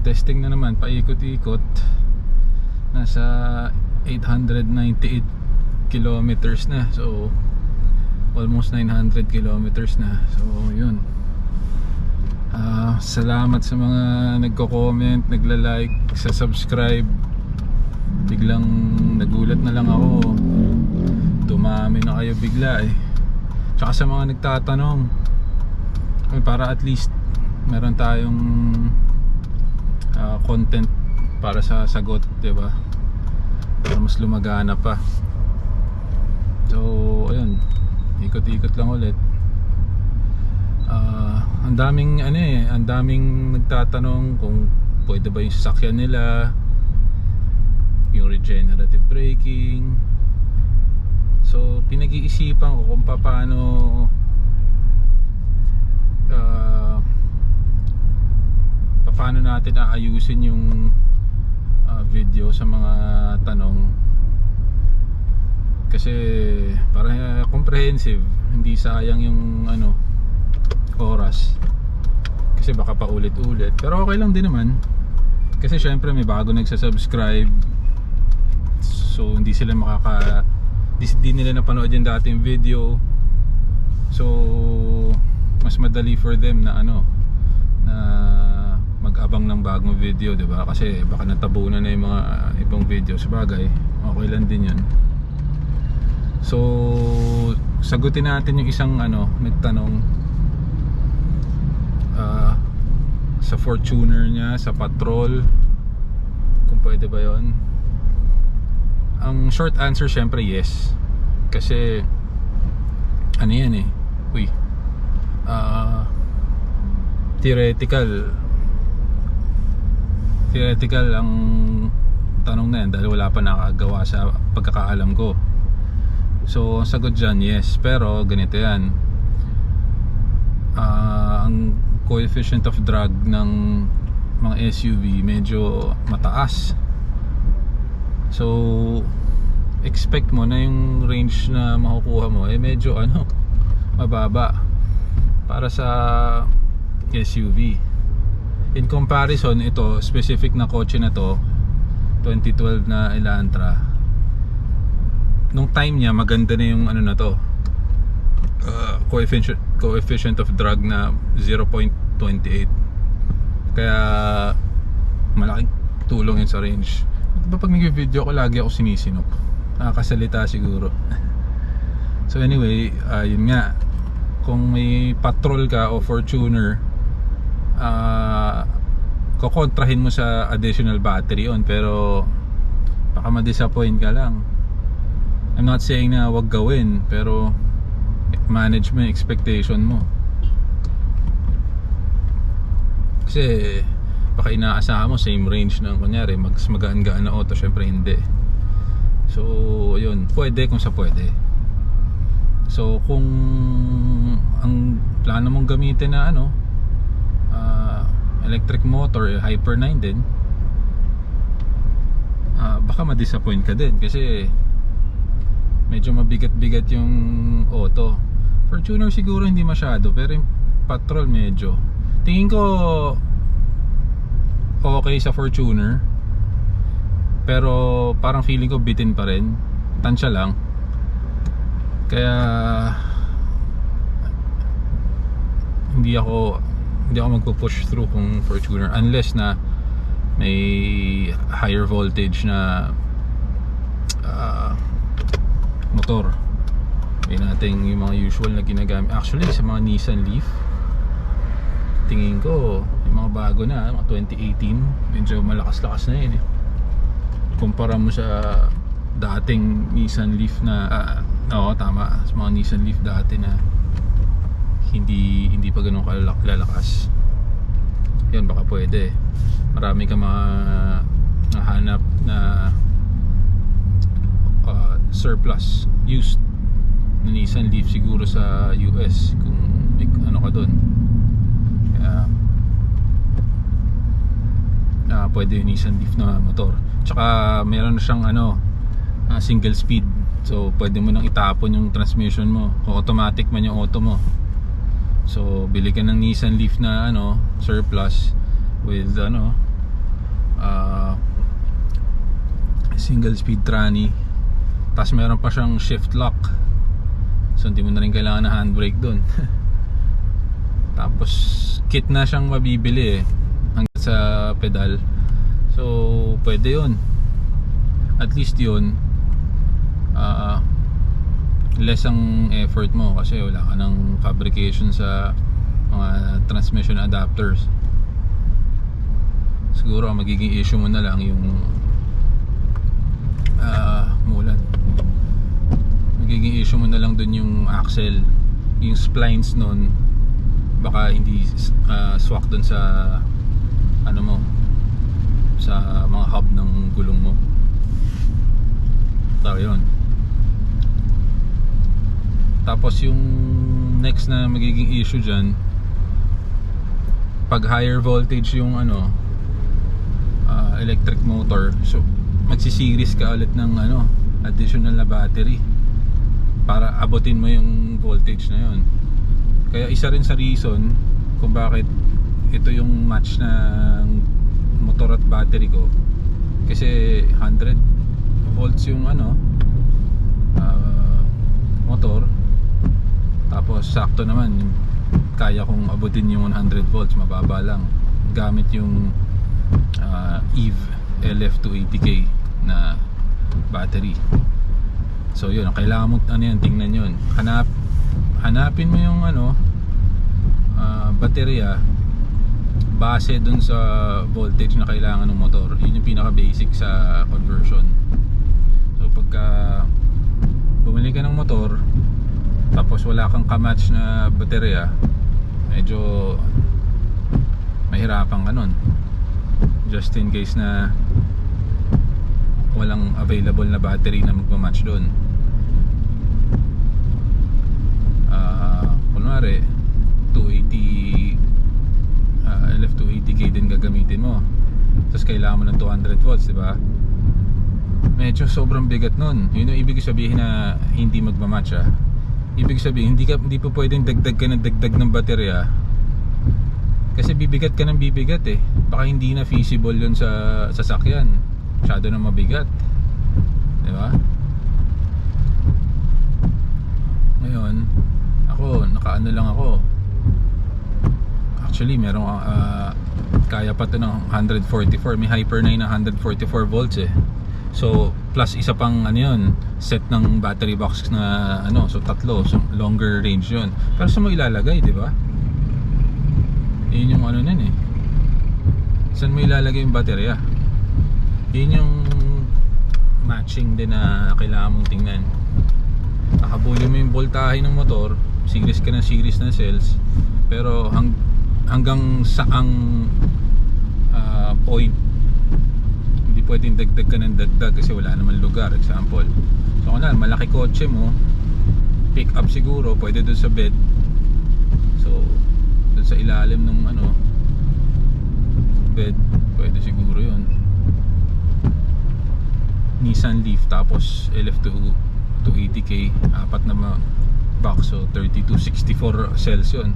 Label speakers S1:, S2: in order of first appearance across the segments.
S1: testing na naman, paikot-ikot. Nasa 898 kilometers na. So almost 900 kilometers na. So yun. Salamat sa mga nagko-comment, nagla-like, sa subscribe. Biglang nagulat na lang ako, dumami na kayo bigla eh. Tsaka sa mga nagtatanong, para at least meron tayong content para sa sagot, diba? Para mas lumagana pa. So ayun, ikot-ikot lang ulit. Ang daming ang daming nagtatanong kung pwede ba yung sasakyan nila, yung regenerative braking. So pinag-iisipan ko kung paano paano natin aayusin yung video sa mga tanong, kasi para comprehensive, hindi sayang yung oras, kasi baka paulit-ulit. Pero okay lang din naman, kasi syempre may bago nagsasubscribe, so hindi sila di nila napanood yung dating video. So mas madali for them na na mag-abang ng bagong video, diba? Kasi baka natabunan na yung mga ibang video. Sabagay, okay lang din yun. So sagutin natin yung isang nagtanong sa Fortuner niya, sa Patrol, kung pwede ba yon. Ang short answer syempre yes, kasi yan theoretical ang tanong na yan, dahil wala pa nakagawa sa pagkakaalam ko. So ang sagot dyan yes, pero ganito yan. Ang coefficient of drag ng mga SUV medyo mataas. So expect mo na yung range na makukuha mo medyo mababa para sa SUV. In comparison, ito specific na kotse na to, 2012 na Elantra, nung time niya maganda na yung na to, coefficient of drag na 0.28. Kaya malaking tulong yun sa range. Diba pag nag-video ko lagi ako sinisinop, nakakasalita siguro. So anyway, yun nga, kung may Patrol ka o Fortuner, kukontrahin mo sa additional battery on, pero baka ma-disappoint ka lang. I'm not saying na wag gawin, pero manage mo yung expectation mo, kasi baka inaasahan mo same range ng kunyari magaan-gaan na auto, syempre hindi. So yun, pwede kung sa pwede. So kung ang plano mong gamitin na electric motor, Hyper 9 din, baka ma-disappoint ka din, kasi medyo mabigat-bigat yung auto. Fortuner siguro hindi masyado, pero yung Patrol medyo, tingin ko okay sa Fortuner, pero parang feeling ko bitin pa rin, tansya lang. Kaya hindi ako magpo-push through kung Fortuner, unless na may higher voltage na motor. May natin yung mga usual na ginagamit. Actually sa mga Nissan Leaf, tingin ko yung mga bago na, mga 2018, medyo malakas-lakas na yun kumpara mo sa dating Nissan Leaf na tama, sa mga Nissan Leaf dati na hindi pa ganun kalalakas. Yan, baka pwede. Marami ka mahanap na surplus, used na Nissan Leaf siguro sa US, kung may ka dun. Kaya pwede yung Nissan Leaf na motor. Tsaka meron siyang single speed, so pwede mo nang itapon yung transmission mo, o automatic man yung auto mo. So bili ka ng Nissan Leaf na surplus with Single speed tranny, tapos meron pa siyang shift lock, so hindi mo na rin kailangan ng handbrake dun. Tapos kit na siyang mabibili hanggang sa pedal, so pwede yun. At least yun, less ang effort mo kasi wala ka ng fabrication sa mga transmission adapters. Siguro ang magiging issue mo na lang yung mulan. Magiging issue mo na lang dun yung axle, yung splines nun baka hindi swak dun sa ano mo, sa mga hub ng gulong mo. So yun. Tapos yung next na magiging issue dyan, pag higher voltage yung electric motor, so magsisiris ka ulit ng additional na battery para abutin mo yung voltage na yun. Kaya isa rin sa reason kung bakit ito yung match ng motor at battery ko, kasi 100 volts yung motor, tapos sakto naman kaya kong abutin yung 100 volts, mababa lang gamit yung EVE LF280K na battery. So yun, ang kailangan mo tingnan yun. Hanapin mo yung baterya base dun sa voltage na kailangan ng motor. Yun yung pinaka basic sa conversion. So pagka bumili ka ng motor tapos wala kang kamatch na baterya, medyo mahirapan ka nun. Just in case na walang available na battery na magmamatch doon. Kunwari 280 LF280K din gagamitin mo, tapos kailangan mo ng 200 volts, diba? Medyo sobrang bigat nun. Yun yung ibig sabihin na hindi magmamatch. Ibig sabihin hindi pa pwedeng dagdag ka ng dagdag ng baterya, kasi bibigat ka ng bibigat eh. Baka hindi na feasible yun sa sasakyan, masyado na mabigat, diba? Ngayon ako, nakaano lang ako. Actually merong kaya pa to ng 144. May Hyper 9 na 144 volts eh. So plus isa pang yun, set ng battery box na so tatlo, so longer range yun. Pero saan mo ilalagay, diba? Yun yung nun eh, saan mo ilalagay yung baterya? Yun yung matching din na kailangan mong tingnan. Nakabuli mo yung voltahe ng motor, series ka ng series na cells, pero hanggang saang point hindi pwedeng dagdag ka ng dagdag kasi wala naman lugar. Example, so kung malaki kotse mo, pick up siguro pwede doon sa bed, so doon sa ilalim ng bed pwede siguro yun. Nissan Leaf tapos LF280K, apat na box, so 3264 cells yun.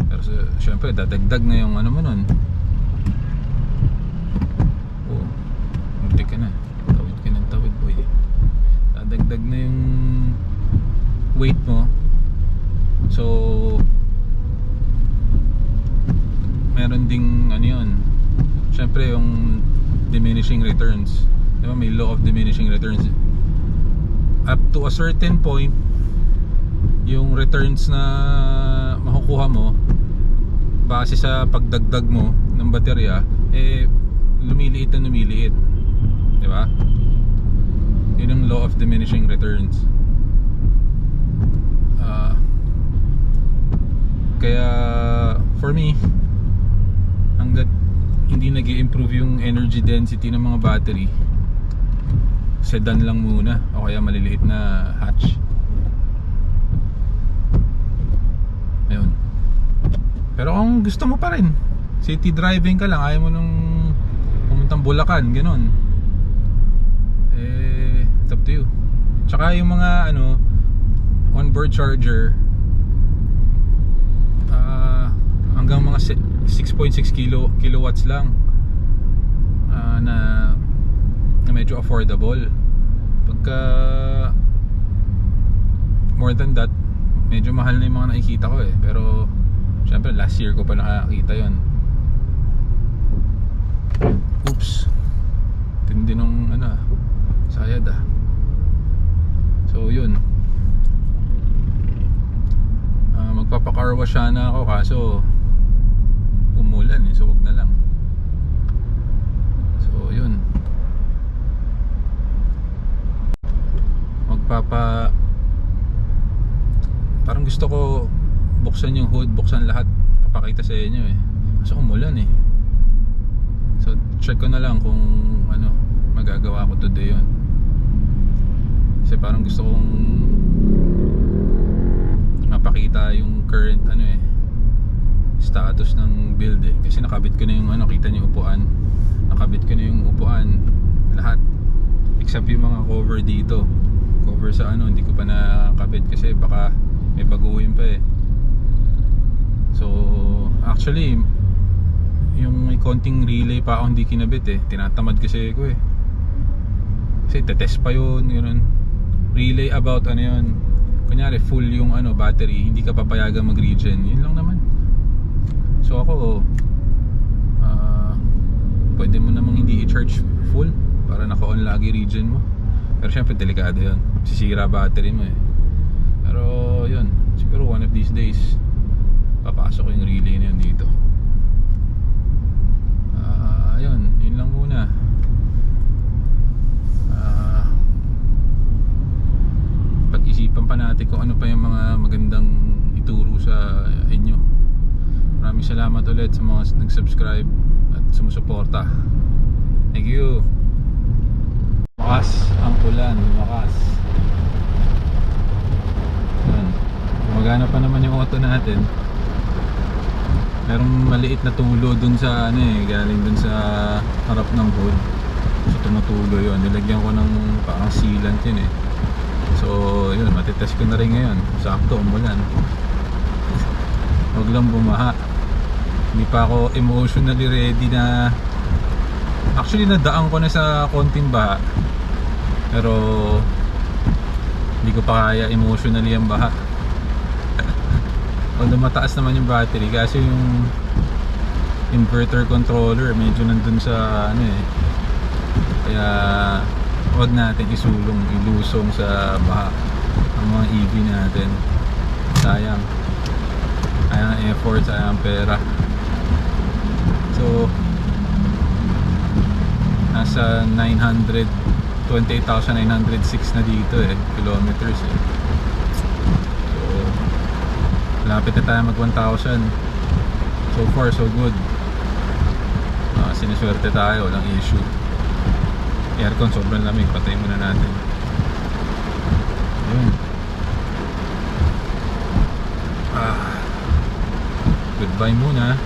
S1: Pero syempre dadagdag na yung mo nun. Oh, munti ka na, tawid ka ng tawid boy. Dadagdag na yung weight mo. So meron ding yun, syempre yung diminishing returns, diba? May law of diminishing returns. Up to a certain point, yung returns na makukuha mo base sa pagdagdag mo ng baterya lumiliit na lumiliit, diba? Yun yung law of diminishing returns. Kaya for me, hanggat hindi nag-i-improve yung energy density ng mga battery, sedan lang muna o kaya maliliit na hatch. Ayun. Pero kung gusto mo pa rin, city driving ka lang, ayaw mo nung pumuntang Bulacan, ganun, it's up to you. Tsaka yung mga onboard charger, hanggang mga 6.6 kilowatts lang. na medyo affordable. Pagka more than that, medyo mahal na yung mga nakikita ko eh. Pero syempre last year ko pa nakakita yon. Oops, tindi nung sayad ah. So yun, magpapakarwash sana ako kaso umulan eh, so wag na lang. So yun, parang gusto ko buksan yung hood, buksan lahat, papakita sa inyo eh, kasi umulan eh. So check ko na lang kung magagawa ko today yun. Kasi parang gusto kong mapakita yung current status ng build eh. Kasi nakabit ko na yung kita niyo upuan. Nakabit ko na yung upuan lahat except yung mga cover dito. Cover sa hindi ko pa nakabit kasi baka may baguhin pa eh. So actually yung may konting relay pa ako hindi kinabit eh. Tinatamad kasi ko eh. Kasi tetest pa yun, gano'n. Relay about yun. Kunyari full yung battery, hindi ka papayagan mag-regen. Yun lang naman. So ako pwede mo namang hindi i-charge full para naka-on lagi regen mo. Pero syempre delikado yun, sisira battery mo eh. Pero yun, siguro one of these days papasok yung relay na yun dito. Yun lang muna. Pag-isipan pa natin kung ano pa yung mga magandang ituro sa inyo. Maraming salamat ulit sa mga nag-subscribe at sumusuporta. Thank you. Makas ang ulan, makas. Yan. Gumagana pa naman yung auto natin. Merong maliit na tulo dun sa galing dun sa harap ng hood. So tumutulo yun. Nilagyan ko ng parang sealant yun eh. So yun, matitest ko na rin ngayon. Sakto, umulan. Huwag lang bumaha. Hindi pa ako emotionally ready na. Actually nadaan ko na sa konting baha, pero hindi ko pa kaya emotionally ang baha. Although mataas naman yung battery kasi yung inverter controller medyo nandun sa kaya wag natin ilusong sa baha ang mga EV natin. Sayang effort, sayang pera. So nasa 28,906 na dito kilometers eh. So lapit na tayo mag 1,000. So far so good. Sinuswerte tayo, walang issue. Aircon sobrang lamig, patay muna natin. Ayun. Goodbye muna.